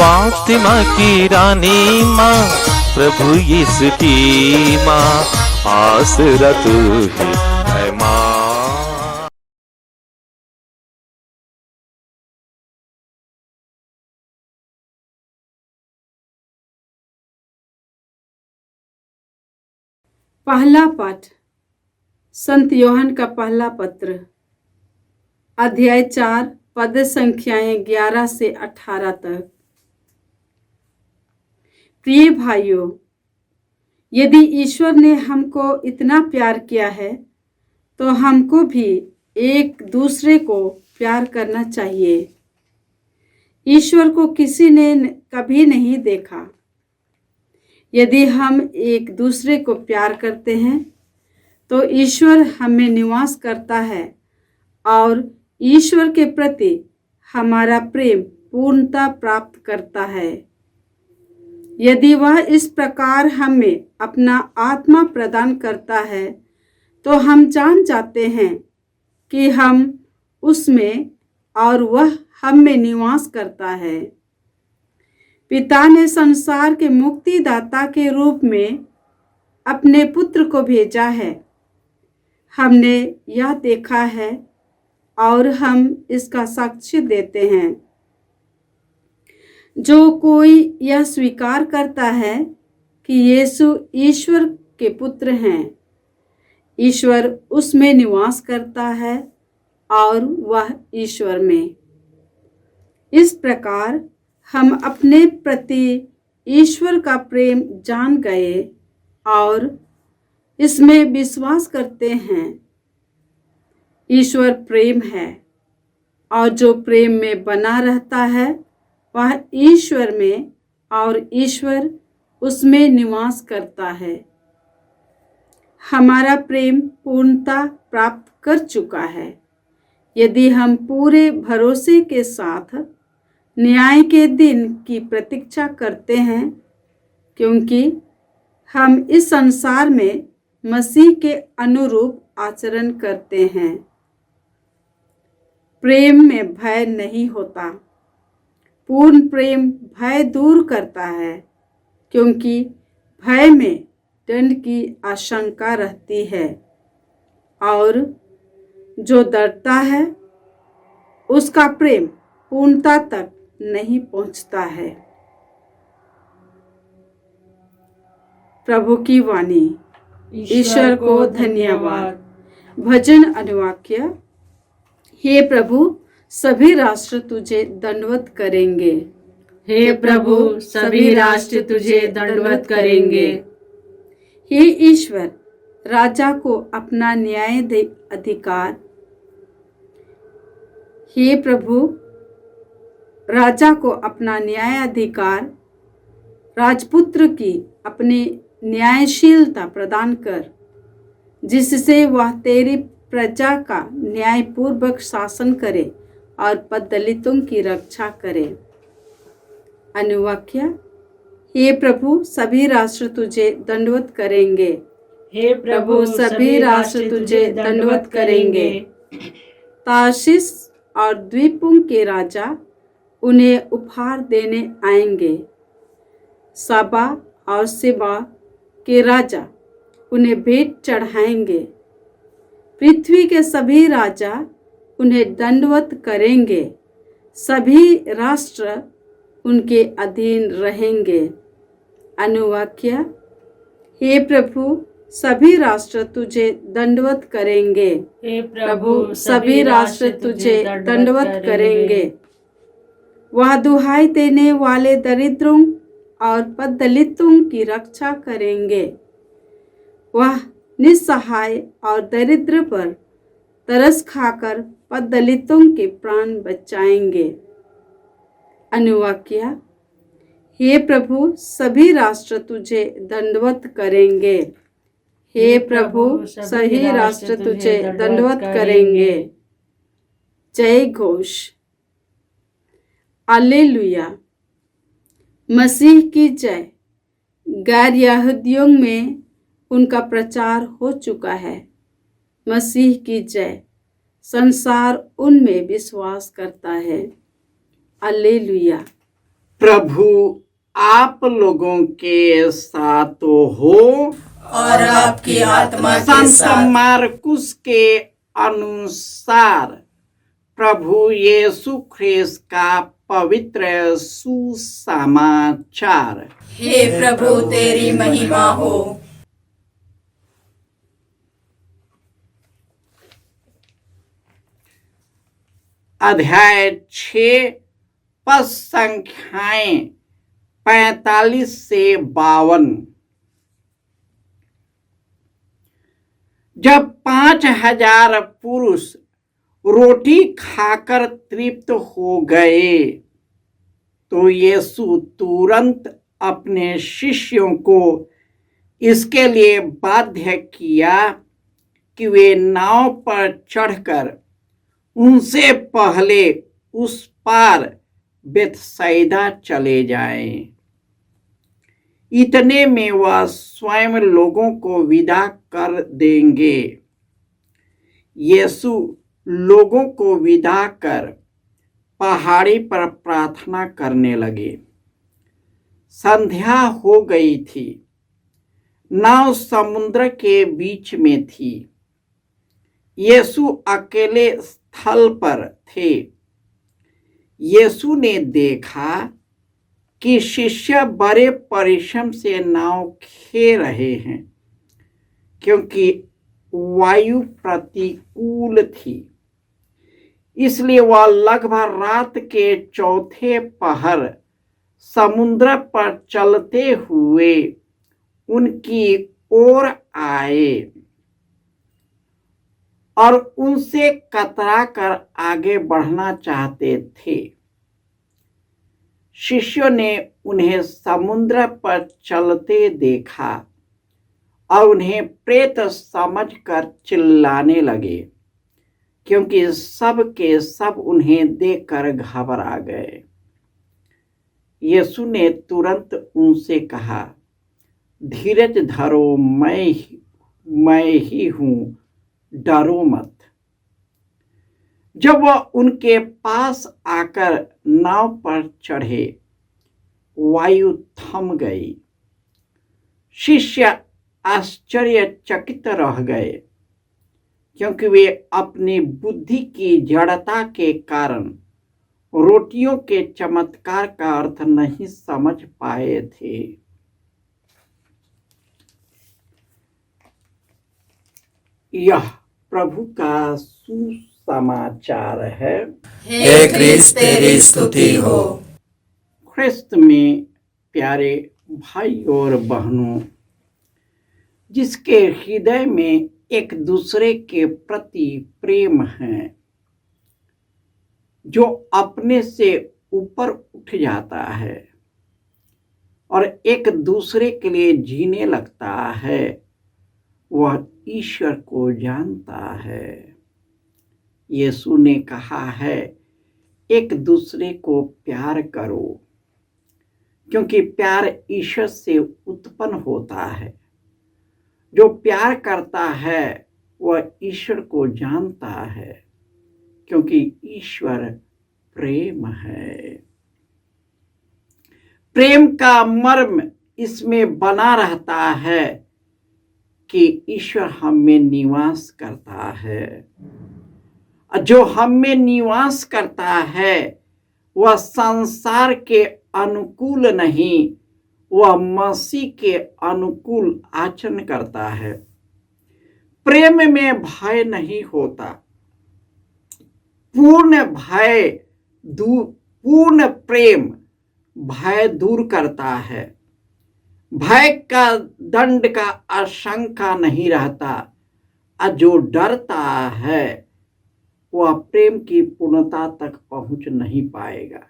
फातिमा की रानी माँ, प्रभु यीशु की माँ, आसरा तू ही है माँ। पहला पाठ संत योहन का पहला पत्र, अध्याय 4, पद संख्याएं 11 से 18 तक। प्रिय भाइयों, यदि ईश्वर ने हमको इतना प्यार किया है तो हमको भी एक दूसरे को प्यार करना चाहिए। ईश्वर को किसी ने कभी नहीं देखा। यदि हम एक दूसरे को प्यार करते हैं तो ईश्वर हमें निवास करता है और ईश्वर के प्रति हमारा प्रेम पूर्णता प्राप्त करता है। यदि वह इस प्रकार हमें अपना आत्मा प्रदान करता है तो हम जान जाते हैं कि हम उसमें और वह हम में निवास करता है। पिता ने संसार के मुक्तिदाता के रूप में अपने पुत्र को भेजा है। हमने यह देखा है और हम इसका साक्ष्य देते हैं। जो कोई यह स्वीकार करता है कि यीशु ईश्वर के पुत्र हैं, ईश्वर उसमें निवास करता है और वह ईश्वर में। इस प्रकार हम अपने प्रति ईश्वर का प्रेम जान गए और इसमें विश्वास करते हैं। ईश्वर प्रेम है और जो प्रेम में बना रहता है वह ईश्वर में और ईश्वर उसमें निवास करता है। हमारा प्रेम पूर्णता प्राप्त कर चुका है यदि हम पूरे भरोसे के साथ न्याय के दिन की प्रतीक्षा करते हैं, क्योंकि हम इस संसार में मसीह के अनुरूप आचरण करते हैं। प्रेम में भय नहीं होता। पूर्ण प्रेम भय दूर करता है, क्योंकि भय में दंड की आशंका रहती है और जो डरता है उसका प्रेम पूर्णता तक नहीं पहुंचता है। प्रभु की वाणी। ईश्वर को धन्यवाद। भजन अनुवाक्य। हे प्रभु, सभी राष्ट्र तुझे दंडवत करेंगे। हे प्रभु, सभी राष्ट्र तुझे दंडवत करेंगे। हे ईश्वर, राजा को अपना न्याय अधिकार। हे प्रभु, राजा को अपना न्याय अधिकार, राजपुत्र की अपनी न्यायशीलता प्रदान कर, जिससे वह तेरी प्रजा का न्यायपूर्वक शासन करे और पददलितों की रक्षा करे। अनुवाक्य। हे प्रभु, सभी राष्ट्र तुझे दंडवत करेंगे। हे प्रभु, सभी राष्ट्र तुझे दंडवत करेंगे। तार्शीश और द्वीपों के राजा उन्हें उपहार देने आएंगे। साबा और सेबा के राजा उन्हें भेंट चढ़ाएंगे। पृथ्वी के सभी राजा उन्हें दंडवत करेंगे। सभी राष्ट्र उनके अधीन रहेंगे। अनुवाक्य। हे प्रभु, सभी राष्ट्र तुझे दंडवत करेंगे। हे प्रभु, सभी राष्ट्र तुझे दंडवत करेंगे। वह दुहाई देने वाले दरिद्रों और पददलितों की रक्षा करेंगे। वह निस्सहाय और दरिद्र पर तरस खाकर पददलितों के प्राण बचाएंगे। अनुवाक्य। हे प्रभु, सभी राष्ट्र तुझे दंडवत करेंगे। हे प्रभु, सभी राष्ट्र तुझे दंडवत करेंगे। जय घोष। हालेलुया। मसीह की जय। गैर यहूदियों में उनका प्रचार हो चुका है। मसीह की जय। संसार उनमें विश्वास करता है। हालेलुया। प्रभु आप लोगों के साथ हो और आपकी आत्मा के संत साथ। मार्कुस के अनुसार प्रभु यीशु ख्रिस्त का पवित्र सुसमाचार। हे प्रभु तेरी महिमा हो। अध्याय 6 पद संख्याएं 45 से 52। जब 5,000 पुरुष रोटी खाकर तृप्त हो गए तो यीशु तुरंत अपने शिष्यों को इसके लिए बाध्य किया कि वे नाव पर चढ़कर उनसे पहले उस पार बेथसैदा चले जाएं। इतने में वह स्वयं लोगों को विदा कर देंगे। यीशु लोगों को विदा कर पहाड़ी पर प्रार्थना करने लगे। संध्या हो गई थी। नाव समुद्र के बीच में थी। यीशु अकेले स्थल पर थे। यीशु ने देखा कि शिष्य बड़े परिश्रम से नाव खे रहे हैं क्योंकि वायु प्रतिकूल थी। इसलिए वह लगभग रात के चौथे पहर समुद्र पर चलते हुए उनकी ओर आए और उनसे कतरा कर आगे बढ़ना चाहते थे। शिष्यों ने उन्हें समुद्र पर चलते देखा और उन्हें प्रेत समझकर चिल्लाने लगे क्योंकि सब के सब उन्हें देखकर घबरा गए। यीशु ने तुरंत उनसे कहा, धीरज धरो, मैं ही हूं, डरो मत। जब वह उनके पास आकर नाव पर चढ़े, वायु थम गई। शिष्य आश्चर्यचकित रह गए क्योंकि वे अपनी बुद्धि की जड़ता के कारण रोटियों के चमत्कार का अर्थ नहीं समझ पाए थे। यह प्रभु का सुसमाचार है। हे क्रिस्त तेरी स्तुति हो। ख्रिस्त में प्यारे भाई और बहनों, जिसके हृदय में एक दूसरे के प्रति प्रेम है, जो अपने से ऊपर उठ जाता है और एक दूसरे के लिए जीने लगता है, वह ईश्वर को जानता है। यीशु ने कहा है, एक दूसरे को प्यार करो क्योंकि प्यार ईश्वर से उत्पन्न होता है। जो प्यार करता है वह ईश्वर को जानता है क्योंकि ईश्वर प्रेम है। प्रेम का मर्म इसमें बना रहता है कि ईश्वर हम में निवास करता है। जो हम में निवास करता है वह संसार के अनुकूल नहीं, वह मसीह के अनुकूल आचरण करता है। प्रेम में भय नहीं होता। पूर्ण प्रेम भय दूर करता है। भय का दंड का आशंका नहीं रहता। और जो डरता है वह प्रेम की पूर्णता तक पहुंच नहीं पाएगा।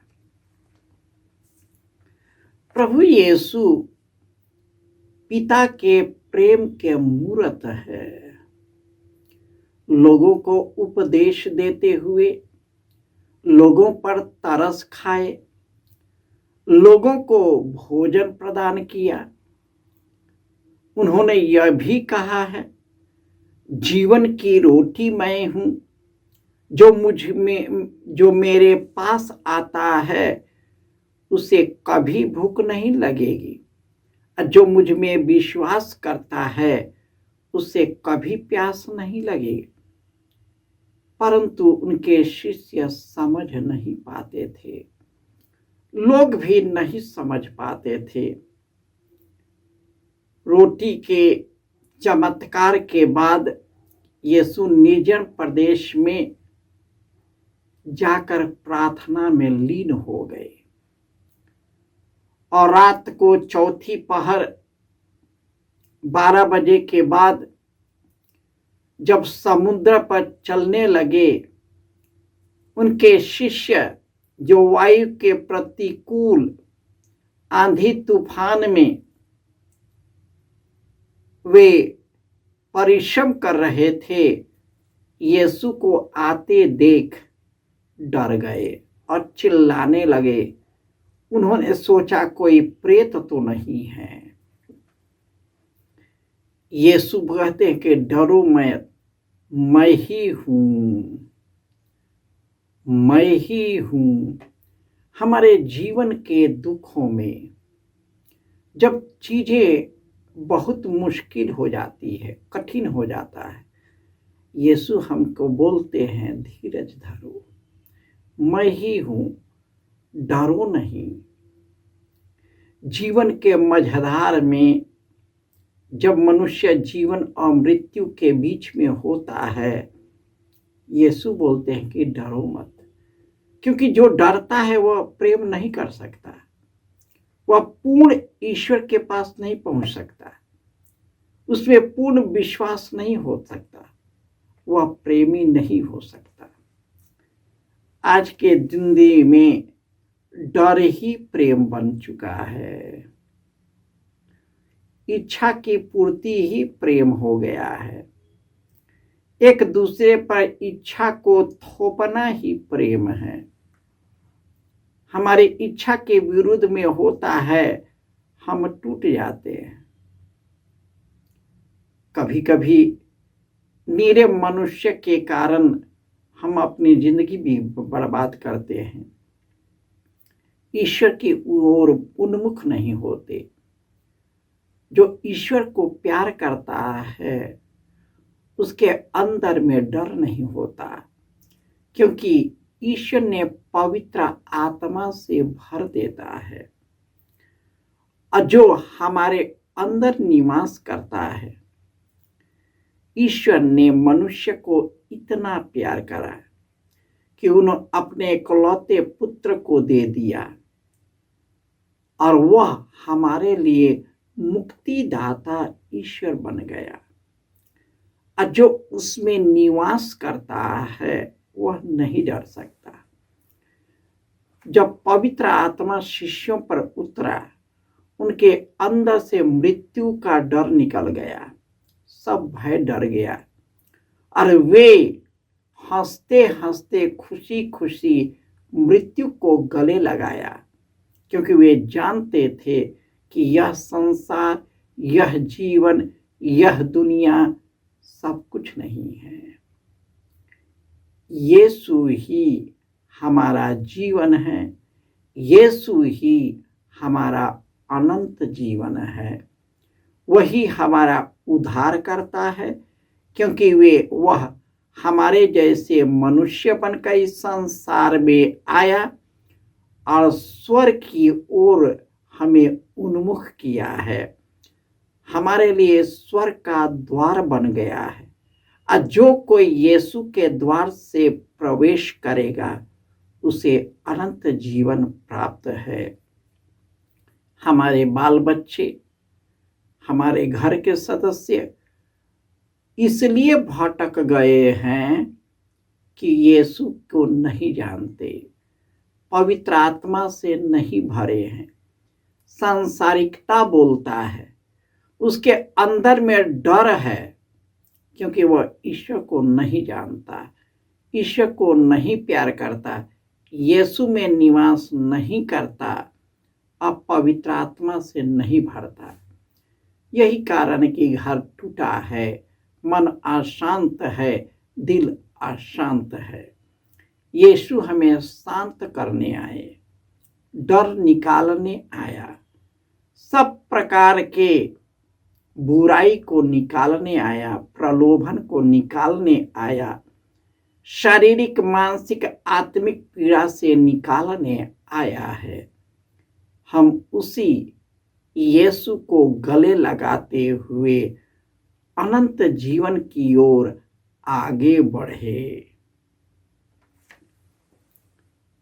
प्रभु यीशु पिता के प्रेम के मूर्त है। लोगों को उपदेश देते हुए लोगों पर तरस खाए, लोगों को भोजन प्रदान किया। उन्होंने यह भी कहा है, जीवन की रोटी मैं हूं, जो मेरे पास आता है उसे कभी भूख नहीं लगेगी। और जो मुझ में विश्वास करता है उसे कभी प्यास नहीं लगेगी। परंतु उनके शिष्य समझ नहीं पाते थे, लोग भी नहीं समझ पाते थे। रोटी के चमत्कार के बाद यीशु निर्जन प्रदेश में जाकर प्रार्थना में लीन हो गए और रात को चौथी पहर 12 बजे के बाद जब समुद्र पर चलने लगे, उनके शिष्य जो वायु के प्रतिकूल आंधी तूफान में वे परिश्रम कर रहे थे, यीशु को आते देख डर गए और चिल्लाने लगे। उन्होंने सोचा कोई प्रेत तो नहीं है। यीशु कहते हैं कि डरो मैं ही हूं, मैं ही हूं। हमारे जीवन के दुखों में जब चीजें बहुत मुश्किल हो जाती है, कठिन हो जाता है, यीशु हमको बोलते हैं धीरज धरो, मैं ही हूं, डरो नहीं। जीवन के मझधार में जब मनुष्य जीवन और मृत्यु के बीच में होता है, यीशु बोलते हैं कि डरो मत, क्योंकि जो डरता है वह प्रेम नहीं कर सकता, वह पूर्ण ईश्वर के पास नहीं पहुंच सकता, उसमें पूर्ण विश्वास नहीं हो सकता, वह प्रेमी नहीं हो सकता। आज के जिंदगी में डर ही प्रेम बन चुका है, इच्छा की पूर्ति ही प्रेम हो गया है, एक दूसरे पर इच्छा को थोपना ही प्रेम है। हमारी इच्छा के विरुद्ध में होता है, हम टूट जाते हैं। कभी कभी नीरे मनुष्य के कारण हम अपनी जिंदगी भी बर्बाद करते हैं, ईश्वर की ओर उन्मुख नहीं होते। जो ईश्वर को प्यार करता है उसके अंदर में डर नहीं होता, क्योंकि ईश्वर ने पवित्र आत्मा से भर देता है। और जो हमारे अंदर निवास करता है, ईश्वर ने मनुष्य को इतना प्यार करा कि उन्होंने अपने इकलौते पुत्र को दे दिया और वह हमारे लिए मुक्तिदाता ईश्वर बन गया। और जो उसमें निवास करता है वह नहीं डर सकता। जब पवित्र आत्मा शिष्यों पर उतरा, उनके अंदर से मृत्यु का डर निकल गया, सब भय डर गया और वे हंसते हंसते खुशी खुशी मृत्यु को गले लगाया, क्योंकि वे जानते थे कि यह संसार, यह जीवन, यह दुनिया सब कुछ नहीं है। यीशु ही हमारा जीवन है, यीशु ही हमारा अनंत जीवन है। वही हमारा उद्धार करता है, क्योंकि वह हमारे जैसे मनुष्य बनकर इस संसार में आया और स्वर्ग की ओर हमें उन्मुख किया है, हमारे लिए स्वर्ग का द्वार बन गया है। और जो कोई यीशु के द्वार से प्रवेश करेगा उसे अनंत जीवन प्राप्त है। हमारे बाल बच्चे, हमारे घर के सदस्य इसलिए भटक गए हैं कि यीशु को नहीं जानते, पवित्र आत्मा से नहीं भरे हैं। सांसारिकता बोलता है, उसके अंदर में डर है, क्योंकि वह ईश्वर को नहीं जानता, ईश्वर को नहीं प्यार करता, यीशु में निवास नहीं करता, अब पवित्र आत्मा से नहीं भरता। यही कारण है कि घर टूटा है, मन अशांत है, दिल अशांत है। यीशु हमें शांत करने आए, डर निकालने आया, सब प्रकार के बुराई को निकालने आया, प्रलोभन को निकालने आया, शारीरिक मानसिक आत्मिक पीड़ा से निकालने आया है। हम उसी यीशु को गले लगाते हुए अनंत जीवन की ओर आगे बढ़े।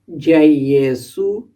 जय यीशु,